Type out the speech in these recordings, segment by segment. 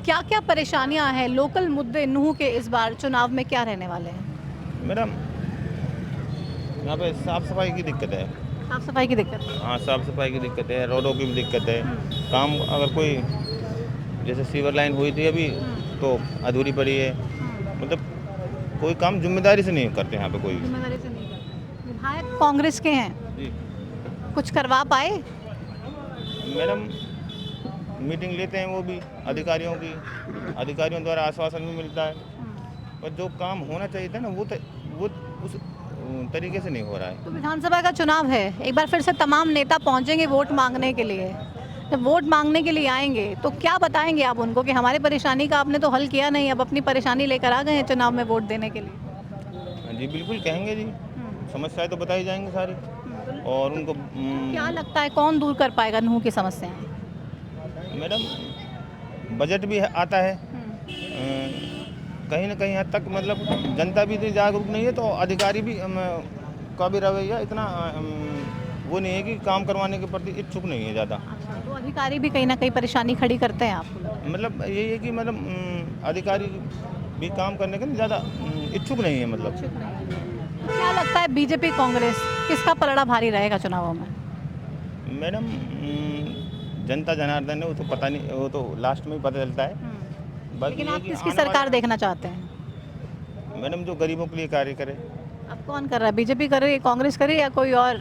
क्या क्या परेशानियां हैं, लोकल मुद्दे नूह के इस बार चुनाव में क्या रहने वाले हैं? मैडम, यहाँ पे साफ सफाई की दिक्कत है। साफ सफाई की दिक्कत है। हाँ, साफ सफाई की दिक्कत है, रोडों की भी दिक्कत है। हम्म, काम अगर कोई जैसे सीवर लाइन हुई थी अभी, हम्म, तो अधूरी पड़ी है। मतलब कोई काम जिम्मेदारी से नहीं करते यहाँ पे कोई भी। जिम्मेदारी से नहीं करते। विधायक कांग्रेस के हैं, जी कुछ करवा पाए? मैडम, मीटिंग लेते हैं वो भी अधिकारियों द्वारा आश्वासन भी मिलता है, पर जो काम होना चाहिए था ना वो उस तरीके से नहीं हो रहा है। तो विधानसभा का चुनाव है, एक बार फिर से तमाम नेता पहुंचेंगे वोट मांगने के लिए। जब वोट मांगने के लिए आएंगे तो क्या बताएंगे आप उनको कि हमारी परेशानी का आपने तो हल किया नहीं, अब अपनी परेशानी लेकर आ गए हैं चुनाव में वोट देने के लिए? हाँ जी, बिल्कुल कहेंगे जी। समस्याएं तो बताई जाएंगी सारी, और उनको क्या लगता है कौन दूर कर पाएगा नूह की समस्याएं? मैडम, बजट भी आता है। कहीं ना कहीं हद तक मतलब जनता भी इतनी जागरूक नहीं है, तो अधिकारी भी का भी रवैया इतना वो नहीं है कि काम करवाने के प्रति इच्छुक नहीं है ज़्यादा। अच्छा, तो अधिकारी भी कहीं ना कहीं परेशानी खड़ी करते हैं आपको? मतलब यही है कि मतलब अधिकारी भी काम करने के ज़्यादा इच्छुक नहीं है मतलब। तो क्या लगता है बीजेपी कांग्रेस किसका पलड़ा भारी रहेगा चुनावों में? मैडम, जनता जनार्दन है, वो तो पता नहीं, वो तो लास्ट में ही पता चलता है। बाकी लेकिन ये आप कि किसकी आने सरकार वाला- देखना चाहते हैं? मैडम, जो गरीबों के लिए कार्य करे। अब कौन कर रहा है, बीजेपी कर रही है, कांग्रेस कर रही है, या कोई और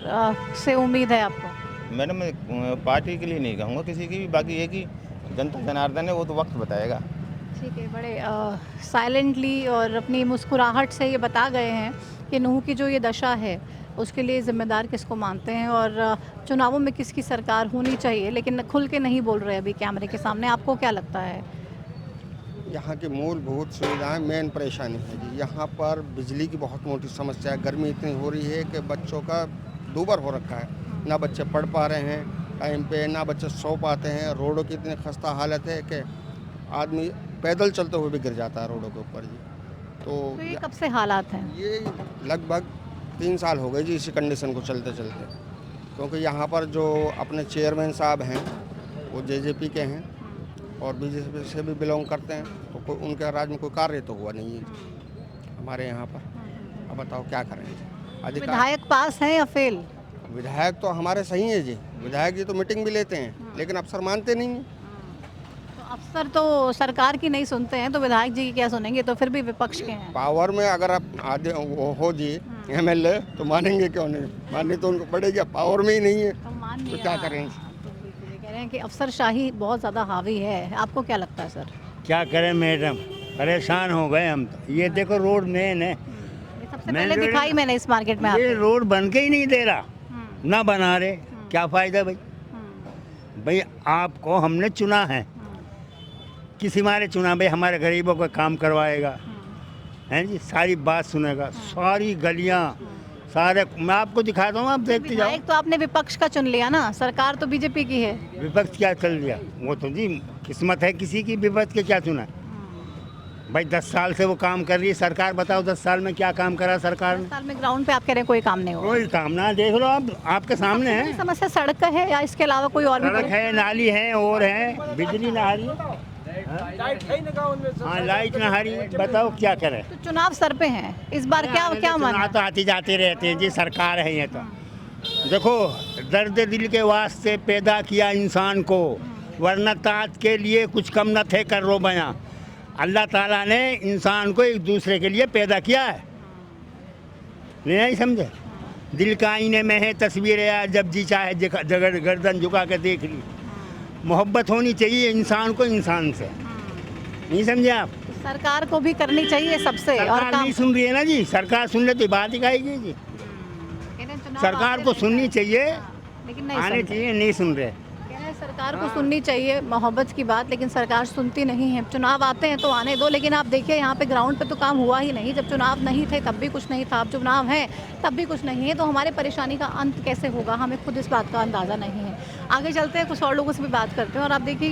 से उम्मीद है आपको? मैडम, मैं पार्टी के लिए नहीं कहूँगा किसी की भी, बाकी ये कि जनता जनार्दन है, वो तो वक्त बताएगा। ठीक है, बड़े साइलेंटली और अपनी मुस्कुराहट से ये बता गए हैं कि नूह की जो ये दशा है उसके लिए ज़िम्मेदार किसको मानते हैं और चुनावों में किसकी सरकार होनी चाहिए, लेकिन खुल के नहीं बोल रहे अभी कैमरे के सामने। आपको क्या लगता है? यहाँ की मूलभूत सुविधाएं मेन परेशानी है जी। यहाँ पर बिजली की बहुत मोटी समस्या है। गर्मी इतनी हो रही है कि बच्चों का दूबर हो रखा है। ना बच्चे पढ़ पा रहे हैं टाइम पे, ना बच्चे सो पाते हैं। रोडों की इतनी खस्ता हालत है कि आदमी पैदल चलते हुए भी गिर जाता है रोडों के ऊपर जी। तो तो ये कब से हालात हैं? ये लगभग 3 साल हो गए जी इसी कंडीशन को चलते चलते। क्योंकि यहाँ पर जो अपने चेयरमैन साहब हैं वो जेजेपी के हैं और बीजेपी से भी बिलोंग करते हैं, तो उनके राज में कोई कार्य तो हुआ नहीं है हमारे यहाँ पर। अब बताओ क्या करें अधिकार। विधायक पास हैं या फेल? विधायक तो हमारे सही है जी, विधायक जी तो मीटिंग भी लेते हैं, लेकिन अफसर मानते नहीं हैं। तो अफसर तो सरकार की नहीं सुनते हैं, तो विधायक जी की क्या सुनेंगे? तो फिर भी विपक्ष के हैं। पावर में अगर आप आधे वो हो जी एमएलए, तो मानेंगे क्यों नहीं? माननी तो उनको पड़ेगी, पावर में ही नहीं है तो मान तो लिया। क्या करें। तो बिल्कुल ये कह रहे हैं कि अफसरशाही बहुत ज़्यादा हावी है। आपको क्या लगता है सर? क्या करें मैडम, परेशान हो गए हम तो। ये देखो रोड मेन है, ये सबसे मैं पहले जो- दिखाई मैंने इस मार्केट में ये आपको। रोड बन के ही नहीं दे रहा, ना बना रहे। क्या फ़ायदा भाई? भाई आपको हमने चुना है, किसी हमारे चुना भाई हमारे गरीबों को काम करवाएगा, हैं जी, सारी बात सुनेगा, सारी गलियां सारे मैं आपको दिखाता हूँ, आप देखते जाओ। विधायक तो आपने विपक्ष का चुन लिया ना, सरकार तो बीजेपी की है। विपक्ष क्या चल दिया, वो तो जी किस्मत है किसी की, विपक्ष के क्या चुना भाई? 10 साल से वो काम कर रही है सरकार, बताओ 10 साल में क्या काम करा सरकार 10 ने? साल में ग्राउंड पे आप कह रहे हैं कोई काम नहीं हुआ। कोई काम ना, देख लो आप, आपके सामने कोई है। समस्या सड़क का है या इसके अलावा कोई और भी? सड़क है, नाली है, और है, बिजली ना आ रही, हाँ लाइट ना आ रही, बताओ क्या करें? तो चुनाव सर पे हैं इस बार, क्या क्या माना? चुनाव तो आती जाती रहते हैं जी, सरकार है ये तो। देखो, दर्द दिल के वास्ते पैदा किया इंसान को, वरना ताज के लिए कुछ कम न थे कर रो बयां। अल्लाह ताला ने इंसान को एक दूसरे के लिए पैदा किया है, नहीं समझे? दिल का आईने में है तस्वीर यार, जब जी चाहे जगह गर्दन झुका के देख ली। मोहब्बत होनी चाहिए इंसान को इंसान से, नहीं समझे आप? सरकार को भी करनी चाहिए सबसे। और सरकार काम नहीं सुन रही है ना जी, सरकार सुन ले तो बात ही आएगी जी। कह रहे हैं चुनाव सरकार आते को रहते सुननी हैं। चाहिए, लेकिन नहीं आने सुनते। चाहिए, नहीं सुन रहे। कह रहे हैं सरकार को सुननी चाहिए, मोहब्बत की बात, लेकिन सरकार सुनती नहीं है। चुनाव आते हैं तो आने दो, लेकिन आप देखिए यहाँ पे ग्राउंड पे तो काम हुआ ही नहीं। जब चुनाव नहीं थे तब भी कुछ नहीं था, अब चुनाव है तब भी कुछ नहीं है। तो हमारे परेशानी का अंत कैसे होगा, हमें खुद इस बात का अंदाज़ा नहीं है। आगे चलते हैं, कुछ और लोगों से भी बात करते हैं। और आप देखिए